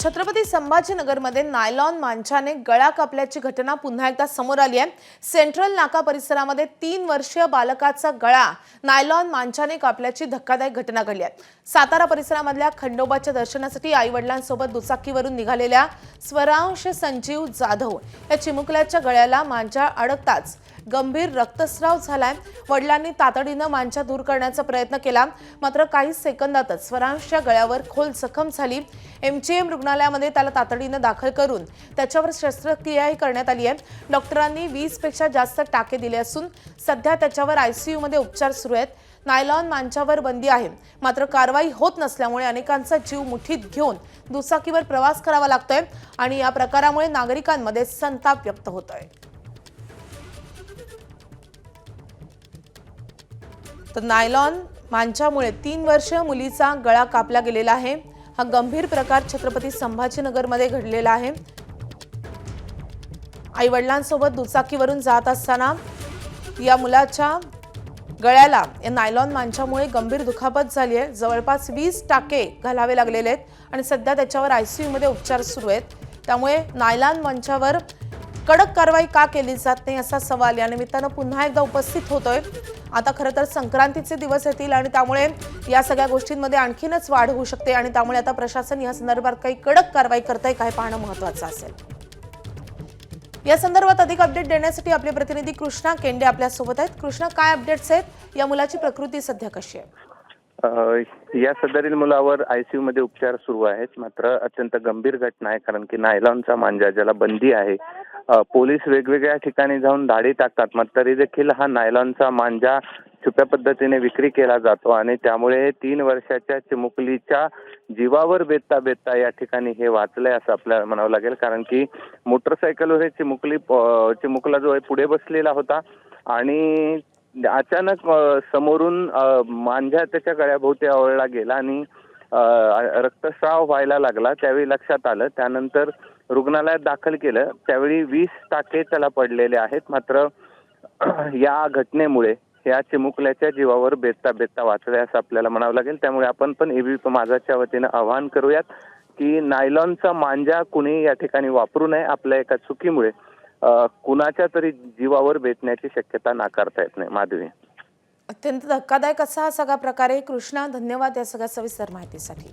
Chhatrapati संभाजीनगरमध्ये nylon मांजाने गळा कापल्याची घटना पुन्हा एकदा समोर आली आहे। सेंट्रल नाका परिसरामध्ये 3 वर्षीय बालकाचा गळा नायलॉन मांजाने कापल्याची धक्कादायक घटना घडली आहे। सातारा परिसरामधल्या खंडोबाच्या दर्शनासाठी आईवडिलांसोबत दुचाकीवरून निघालेल्या स्वरांश संजीव जाधव या चिमुकल्याच्या गळ्याला मांजा अडकताच गंभीर रक्तस्राव झालाय। वडिलांनी तातडीने मांजा दूर करण्याचा प्रयत्न केला, मात्र काही सेकंदातच स्वरांशच्या गळ्यावर खोल जखम झाली। एमजीएम रुग्णालयामध्ये त्याला तातडीने दाखल करून त्याच्यावर शस्त्रक्रियाही करण्यात आली आहे। डॉक्टरांनी 20 पेक्षा जास्त टाके दिले असून सध्या त्याच्यावर आयसीयू मध्ये उपचार सुरू आहेत। नायलॉन मांजावर बंदी आहे, मात्र कारवाई होत नसल्यामुळे अनेकांचा जीव मुठीत घेऊन दुचाकीवर प्रवास करावा लागतोय आणि या प्रकारामुळे नागरिकांमध्ये संताप व्यक्त होतोय। तर नायलॉन मांजामुळे 3 वर्षीय मुलीचा गळा कापला गेलेला आहे। हा गंभीर प्रकार छत्रपती संभाजीनगरमध्ये घडलेला आहे। आई वडिलांसोबत दुचाकीवरून जात असताना या मुलाच्या गळ्याला या नायलॉन मांजामुळे गंभीर दुखापत झाली आहे। जवळपास 20 टाके घालावे लागलेले आहेत आणि सध्या त्याच्यावर आयसीयू मध्ये उपचार सुरू आहेत। त्यामुळे नायलॉन मांजावर कडक कारवाई का केली जात नाही असा सवाल या निमित्तानं पुन्हा एकदा उपस्थित होतोय। आता खरं तर संक्रांतीचे दिवस येतील आणि त्यामुळे या सगळ्या गोष्टींमध्ये आणखीनच वाढ होऊ शकते आणि त्यामुळे आता प्रशासन या संदर्भात काही कडक कारवाई करतंय काय पाहणं महत्त्वाचं असेल। या संदर्भात अधिक अपडेट देण्यासाठी आपले प्रतिनिधी कृष्णा केंडे आपल्या सोबत आहेत। कृष्णा, काय अपडेट्स आहेत? या मुलाची प्रकृती सध्या कशी आहे? या सदरील मुलावर आयसीयू मध्ये उपचार सुरू आहेत, मात्र अत्यंत गंभीर घटना आहे, कारण की नायलॉनचा मांजा ज्याला बंदी आहे, पोलीस वेगवेगळ्या ठिकाणी जाऊन धाडी टाकतात, मात्र तरी देखील हा नायलॉनचा मांजा छुप्या पद्धतीने विक्री केला जातो आणि त्यामुळे 3 वर्षाच्या चिमुकलीच्या जीवावर बेतता बेतता या ठिकाणी हे वाचलंय असं आपल्याला म्हणावं लागेल। कारण की मोटरसायकलवर हे चिमुकला जो आहे पुढे बसलेला होता आणि अचानक समोरून मांजा त्याच्या गळ्याभोवती आवळला गेला आणि रक्तस्राव व्हायला लागला। त्यावेळी लक्षात आलं, त्यानंतर रुग्णालयात दाखल केलं। त्यावेळी 20 टाके त्याला पडलेले आहेत, मात्र या घटनेमुळे या चिमुकल्याच्या जीवावर बेतता बेतता वाचले असं आपल्याला म्हणावं लागेल। त्यामुळे आपण पण एबीपी माझाच्या वतीनं आवाहन करूयात की नायलॉनचा मांजा कुणी या ठिकाणी वापरू नये। आपल्या एका चुकीमुळे कुणाच्या तरी जीवावर बेतण्याची शक्यता नाकारता येत नाही। माधवी, अत्यंत धक्कादायक असा हा सगळा प्रकार आहे। कृष्णा, धन्यवाद या सगळ्या सविस्तर माहितीसाठी।